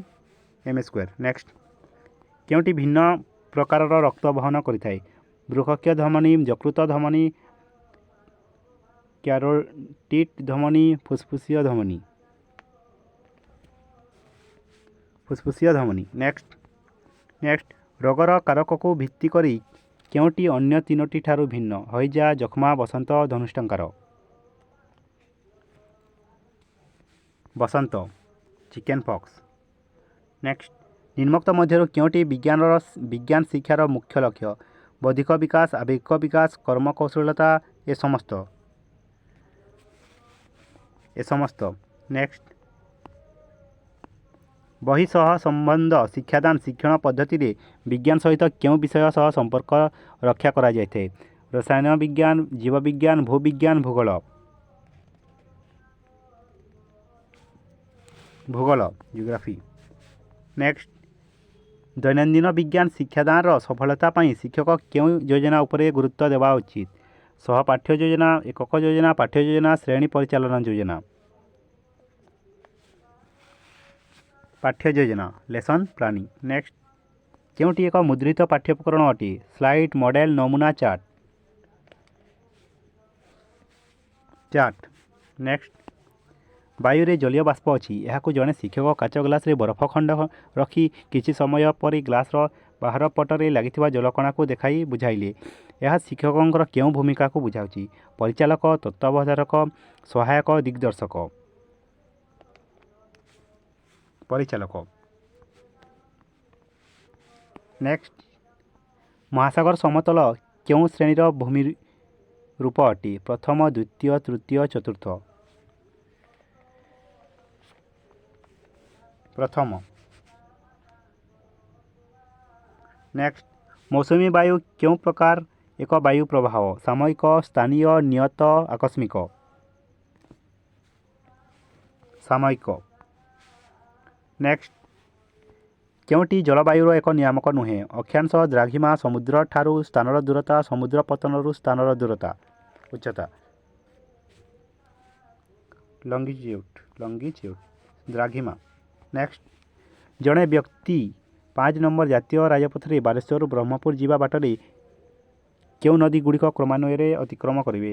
m²। ନେକ୍ସଟ, କେଉଁଟି ଭିନ୍ନ ପ୍ରକାରର ରକ୍ତ ବହନ କରିଥାଏ? ବୃକକୀୟ ଧମନୀ, ଯକୃତ ଧମନୀ, କ୍ୟାରୋଟିଡ୍ ଧମନୀ, ଫୁସଫୁସୀୟ ଧମନୀ। ନେକ୍ସଟ, ରୋଗର କାରକକୁ ଭିତ୍ତି କରି କେଉଁଟି ଅନ୍ୟ ତିନୋଟି ଠାରୁ ଭିନ୍ନ? ହଇଜା, ଯକ୍ଷ୍ମା, ବସନ୍ତ, ଧନୁଷ୍ଟଙ୍କାର। ବସନ୍ତ, ଚିକେନ ପକ୍ସ। ନେକ୍ସଟ, ନିମ୍ନୋକ୍ତ ମଧ୍ୟରୁ କେଉଁଟି ବିଜ୍ଞାନ ଶିକ୍ଷାର ମୁଖ୍ୟ ଲକ୍ଷ୍ୟ? ବୌଦ୍ଧିକ ବିକାଶ, ଆବେଗିକ ବିକାଶ, କର୍ମକୌଶଳତା, ଏ ସମସ୍ତ। ନେକ୍ସଟ, ବହି ସହ ସମ୍ବନ୍ଧ ଶିକ୍ଷାଦାନ ଶିକ୍ଷଣ ପଦ୍ଧତିରେ ବିଜ୍ଞାନ ସହିତ କେଉଁ ବିଷୟ ସହ ସମ୍ପର୍କ ରକ୍ଷା କରାଯାଇଥାଏ? ରସାୟନ ବିଜ୍ଞାନ, ଜୀବବିଜ୍ଞାନ, ଭୂବିଜ୍ଞାନ, ଭୂଗୋଳ, ଜିଓଗ୍ରାଫି। ନେକ୍ସଟ, ଦୈନନ୍ଦିନ ବିଜ୍ଞାନ ଶିକ୍ଷାଦାନର ସଫଳତା ପାଇଁ ଶିକ୍ଷକ କେଉଁ ଯୋଜନା ଉପରେ ଗୁରୁତ୍ୱ ଦେବା ଉଚିତ? ସହପାଠ୍ୟ ଯୋଜନା, ଏକକ ଯୋଜନା, ପାଠ୍ୟ ଯୋଜନା, ଶ୍ରେଣୀ ପରିଚାଳନା ଯୋଜନା। ପାଠ୍ୟ ଯୋଜନା, ଲେସନ୍ ପ୍ଲାନିଂ। ନେକ୍ସଟ, କେଉଁଟି ଏକ ମୁଦ୍ରିତ ପାଠ୍ୟୋପକରଣ ଅଟେ? ସ୍ଲାଇଡ୍, ମଡେଲ, ନମୁନା, ଚାର୍ଟ। ନେକ୍ସଟ, ବାୟୁରେ ଜଳୀୟ ବାଷ୍ପ ଅଛି। ଏହାକୁ ଜଣେ ଶିକ୍ଷକ କାଚ ଗ୍ଲାସରେ ବରଫ ଖଣ୍ଡ ରଖି କିଛି ସମୟ ପରେ ଗ୍ଲାସର ବାହାର ପଟରେ ଲାଗିଥିବା ଜଳକଣାକୁ ଦେଖାଇ ବୁଝାଇଲେ। ଏହା ଶିକ୍ଷକଙ୍କର କେଉଁ ଭୂମିକାକୁ ବୁଝାଉଛି? ପରିଚାଳକ, ତତ୍ତ୍ୱାବଧାୟକ, ସହାୟକ, ଦିଗ୍ଦର୍ଶକ। ପରିଚାଳକ। ନେକ୍ସଟ, ମହାସାଗର ସମତଳ କେଉଁ ଶ୍ରେଣୀର ଭୂମିରୂପ ଅଟେ? ପ୍ରଥମ, ଦ୍ୱିତୀୟ, ତୃତୀୟ, ଚତୁର୍ଥ। ପ୍ରଥମ। ନେକ୍ସଟ, ମୌସୁମୀ ବାୟୁ କେଉଁ ପ୍ରକାର ଏକ ବାୟୁ ପ୍ରବାହ? ସାମୟିକ, ସ୍ଥାନୀୟ, ନିୟତ, ଆକସ୍ମିକ। ସାମୟିକ। ନେକ୍ସଟ, କେଉଁଟି ଜଳବାୟୁର ଏକ ନିୟାମକ ନୁହେଁ? ଅକ୍ଷାଂଶ, ଦ୍ରାଘିମା, ସମୁଦ୍ର ଠାରୁ ସ୍ଥାନର ଦୂରତା, ସମୁଦ୍ର ପତନରୁ ସ୍ଥାନର ଦୂରତା, ଉଚ୍ଚତା। ଲଙ୍ଗିଚ୍ୟୁଡ୍, ଦ୍ରାଘିମା। ନେକ୍ସଟ, ଜଣେ ବ୍ୟକ୍ତି 5 ନମ୍ବର ଜାତୀୟ ରାଜପଥରେ ବାଲେଶ୍ୱରରୁ ବ୍ରହ୍ମପୁର ଯିବା ବାଟରେ କେଉଁ ନଦୀଗୁଡ଼ିକ କ୍ରମାନ୍ୱୟରେ ଅତିକ୍ରମ କରିବେ?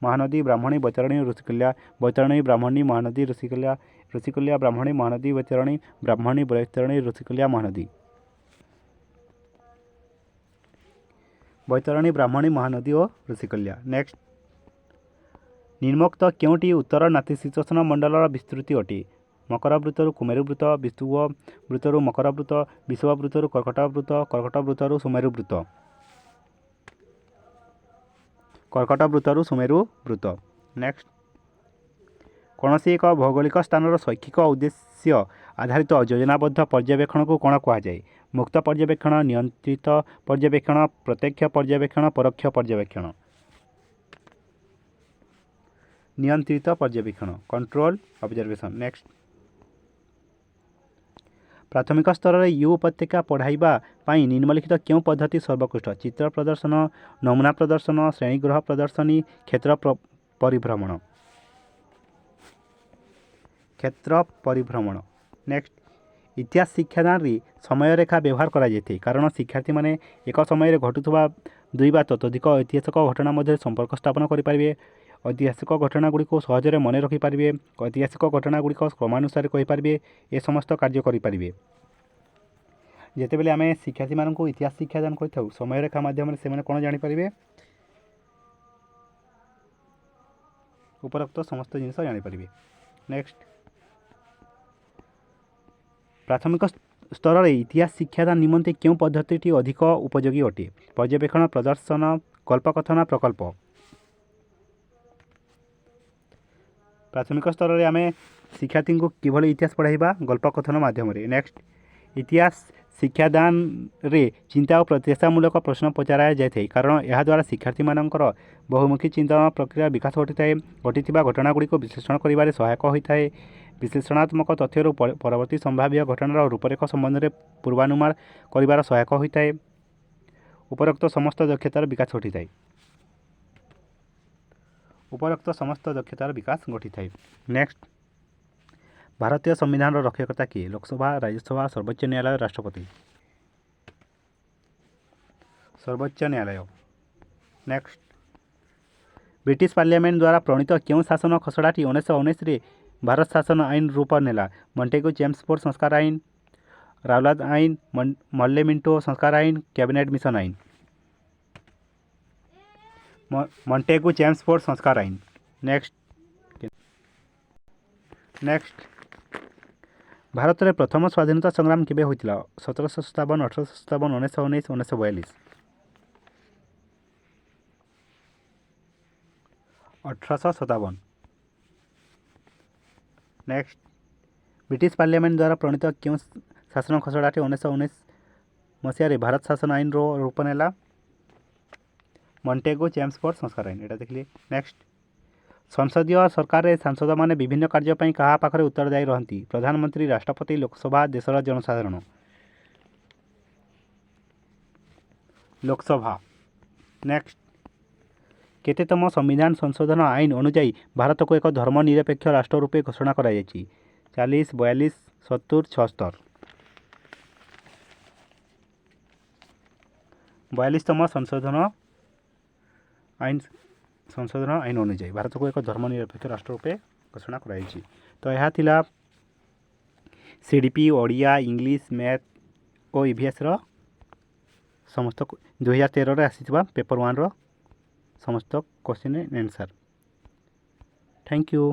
ମହାନଦୀ, ବ୍ରାହ୍ମଣୀ, ବୈତରଣୀ, ଋଷିକୁଲ୍ୟା। ବୈତରଣୀ, ବ୍ରାହ୍ମଣୀ, ମହାନଦୀ, ଋଷିକୁଲ୍ୟା। ଋଷିକୁଲ୍ୟା, ବ୍ରାହ୍ମଣୀ, ମହାନଦୀ, ବୈତରଣୀ। ବ୍ରାହ୍ମଣୀ, ବୈତରଣୀ, ଋଷିକୁଲ୍ୟା, ମହାନଦୀ। ବୈତରଣୀ, ବ୍ରାହ୍ମଣୀ, ମହାନଦୀ ଓ ଋଷିକୁଲ୍ୟା। ନେକ୍ସଟ, ନିମ୍ନୋକ୍ତ କେଉଁଟି ଉତ୍ତର ନାତିଶୀତୋଷ୍ଣ ମଣ୍ଡଳର ବିସ୍ତୃତି ଅଟେ? ମକର ବୃତ୍ତରୁ କୁମେରୁ ବୃତ୍ତ, ବିଷୁବ ବୃତ୍ତରୁ ମକର ବୃତ୍ତ, ବିଷୁବ ବୃତ୍ତରୁ କର୍କଟ ବୃତ୍ତ, କର୍କଟ ବୃତ୍ତରୁ ସୁମେରୁ ବୃତ୍ତ। କର୍କଟ ବୃତ୍ତରୁ ସୁମେରୁ ବୃତ୍ତ। ନେକ୍ସଟ, କୌଣସି ଏକ ଭୌଗୋଳିକ ସ୍ଥାନର ଶୈକ୍ଷିକ ଉଦ୍ଦେଶ୍ୟ ଆଧାରିତ ଯୋଜନାବଦ୍ଧ ପର୍ଯ୍ୟବେକ୍ଷଣକୁ କ'ଣ କୁହାଯାଏ? ମୁକ୍ତ ପର୍ଯ୍ୟବେକ୍ଷଣ, ନିୟନ୍ତ୍ରିତ ପର୍ଯ୍ୟବେକ୍ଷଣ, ପ୍ରତ୍ୟକ୍ଷ ପର୍ଯ୍ୟବେକ୍ଷଣ, ପରୋକ୍ଷ ପର୍ଯ୍ୟବେକ୍ଷଣ। ନିୟନ୍ତ୍ରିତ ପର୍ଯ୍ୟବେକ୍ଷଣ, କଣ୍ଟ୍ରୋଲ ଅବଜର୍ଭେସନ୍। ନେକ୍ସଟ, ପ୍ରାଥମିକ ସ୍ତରରେ ୟୁ ଉପତ୍ୟକା ପଢ଼ାଇବା ପାଇଁ ନିମ୍ନଲିଖିତ କେଉଁ ପଦ୍ଧତି ସର୍ବୋତ୍କୃଷ୍ଟ? ଚିତ୍ର ପ୍ରଦର୍ଶନ, ନମୁନା ପ୍ରଦର୍ଶନ, ଶ୍ରେଣୀଗୃହ ପ୍ରଦର୍ଶନୀ, କ୍ଷେତ୍ର ପରିଭ୍ରମଣ। କ୍ଷେତ୍ର ପରିଭ୍ରମଣ। ନେକ୍ସଟ, ଇତିହାସ ଶିକ୍ଷାଦାନରେ ସମୟରେଖା ବ୍ୟବହାର କରାଯାଇଥାଏ କାରଣ ଶିକ୍ଷାର୍ଥୀମାନେ ଏକ ସମୟରେ ଘଟୁଥିବା ଦୁଇ ବା ତତୋଧିକ ଐତିହାସିକ ଘଟଣା ମଧ୍ୟରେ ସମ୍ପର୍କ ସ୍ଥାପନ କରିପାରିବେ। ଐତିହାସିକ ଘଟଣାଗୁଡ଼ିକୁ ସହଜରେ ମନେ ରଖିପାରିବେ। ଐତିହାସିକ ଘଟଣାଗୁଡ଼ିକ କ୍ରମାନୁସାରେ କହିପାରିବେ। ଏ ସମସ୍ତ କାର୍ଯ୍ୟ କରିପାରିବେ। ଯେତେବେଳେ ଆମେ ଶିକ୍ଷାର୍ଥୀମାନଙ୍କୁ ଇତିହାସ ଶିକ୍ଷାଦାନ କରିଥାଉ ସମୟରେଖା ମାଧ୍ୟମରେ ସେମାନେ କ'ଣ ଜାଣିପାରିବେ? ଉପରୋକ୍ତ ସମସ୍ତ ଜିନିଷ ଜାଣିପାରିବେ। ନେକ୍ସଟ, ପ୍ରାଥମିକ ସ୍ତରରେ ଇତିହାସ ଶିକ୍ଷାଦାନ ନିମନ୍ତେ କେଉଁ ପଦ୍ଧତିଟି ଅଧିକ ଉପଯୋଗୀ ଅଟେ? ପର୍ଯ୍ୟବେକ୍ଷଣ, ପ୍ରଦର୍ଶନ, କଳ୍ପକଥନ, ପ୍ରକଳ୍ପ। ପ୍ରାଥମିକ ସ୍ତରରେ ଆମେ ଶିକ୍ଷାର୍ଥୀଙ୍କୁ କିଭଳି ଇତିହାସ ପଢ଼ାଇବା? ଗଳ୍ପକଥନ ମାଧ୍ୟମରେ। ନେକ୍ସଟ, ଇତିହାସ ଶିକ୍ଷାଦାନରେ ଚିନ୍ତା ଓ ପ୍ରତିଷ୍ଠାମୂଳକ ପ୍ରଶ୍ନ ପଚରାଯାଇଥାଏ କାରଣ ଏହାଦ୍ୱାରା ଶିକ୍ଷାର୍ଥୀମାନଙ୍କର ବହୁମୁଖୀ ଚିନ୍ତନ ପ୍ରକ୍ରିୟାର ବିକାଶ ଘଟିଥାଏ। ଘଟିଥିବା ଘଟଣାଗୁଡ଼ିକୁ ବିଶ୍ଳେଷଣ କରିବାରେ ସହାୟକ ହୋଇଥାଏ। ବିଶ୍ଳେଷଣାତ୍ମକ ତଥ୍ୟରୁ ପରବର୍ତ୍ତୀ ସମ୍ଭାବ୍ୟ ଘଟଣାର ରୂପରେଖ ସମ୍ବନ୍ଧରେ ପୂର୍ବାନୁମାନ କରିବାର ସହାୟକ ହୋଇଥାଏ। ଉପରୋକ୍ତ ସମସ୍ତ ଦକ୍ଷତାର ବିକାଶ ଘଟିଥାଏ। ଉପରୋକ୍ତ ସମସ୍ତ ଦକ୍ଷତାର ବିକାଶ ଘଟିଥାଏ। ନେକ୍ସଟ, ଭାରତୀୟ ସମ୍ବିଧାନର ରକ୍ଷକର୍ତ୍ତା କିଏ? ଲୋକସଭା, ରାଜ୍ୟସଭା, ସର୍ବୋଚ୍ଚ ନ୍ୟାୟାଳୟ, ରାଷ୍ଟ୍ରପତି। ସର୍ବୋଚ୍ଚ ନ୍ୟାୟାଳୟ। ନେକ୍ସଟ, ବ୍ରିଟିଶ ପାର୍ଲିଆମେଣ୍ଟ ଦ୍ୱାରା ପ୍ରଣୀତ କେଉଁ ଶାସନ ଖସଡ଼ାଟି 1919ରେ ଭାରତ ଶାସନ ଆଇନ ରୂପ ନେଲା? ମଣ୍ଟେଗୁ ଚେମ୍ସଫୋର୍ଡ ସଂସ୍କାର ଆଇନ, ରାଉଲାତ ଆଇନ, ମର୍ଲେ ମିଣ୍ଟୋ ସଂସ୍କାର ଆଇନ, କ୍ୟାବିନେଟ ମିଶନ ଆଇନ। ମଣ୍ଟେଗୁ ଚେମ୍ସଫୋର୍ଡ ସଂସ୍କାର ଆଇନ। ନେକ୍ସଟ, ଭାରତରେ ପ୍ରଥମ ସ୍ୱାଧୀନତା ସଂଗ୍ରାମ କେବେ ହୋଇଥିଲା? 1757, 1857, 1919, 1942। 1857। ନେକ୍ସଟ, ବ୍ରିଟିଶ ପାର୍ଲିଆମେଣ୍ଟ ଦ୍ୱାରା ପ୍ରଣୀତ କେଉଁ ଶାସନ ଖସଡ଼ାଟି 1919 ମସିହାରେ ଭାରତ ଶାସନ ଆଇନର ରୂପ ନେଲା? ମଣ୍ଟେଗୁ ଚେମ୍ସଫୋର୍ଡ ସଂସ୍କାର ଆଇନ। ଏଇଟା ଦେଖିଲେ। ନେକ୍ସଟ, ସଂସଦୀୟ ସରକାରରେ ସାଂସଦମାନେ ବିଭିନ୍ନ କାର୍ଯ୍ୟ ପାଇଁ କାହା ପାଖରେ ଉତ୍ତରଦାୟୀ ରହନ୍ତି? ପ୍ରଧାନମନ୍ତ୍ରୀ, ରାଷ୍ଟ୍ରପତି, ଲୋକସଭା, ଦେଶର ଜନସାଧାରଣ। ଲୋକସଭା। ନେକ୍ସଟ, କେତେତମ ସମ୍ବିଧାନ ସଂଶୋଧନ ଆଇନ ଅନୁଯାୟୀ ଭାରତକୁ ଏକ ଧର୍ମନିରପେକ୍ଷ ରାଷ୍ଟ୍ର ରୂପେ ଘୋଷଣା କରାଯାଇଛି? 40, 42, 70, 76। 42ତମ ସଂଶୋଧନ ଆଇନ ଅନୁଯାୟୀ ଭାରତକୁ ଏକ ଧର୍ମନିରପେକ୍ଷ ରାଷ୍ଟ୍ର ରୂପେ ଘୋଷଣା କରାଯାଇଛି। ତ ଏହା ଥିଲା CDP ଓଡ଼ିଆ, ଇଂଲିଶ, ମ୍ୟାଥ୍ ଓ EVSର ସମସ୍ତ 2013ରେ ଆସିଥିବା ପେପର୍ 1ର ସମସ୍ତ କ୍ୱେଶ୍ଚିନ୍ ଆନ୍ସର୍। Thank you.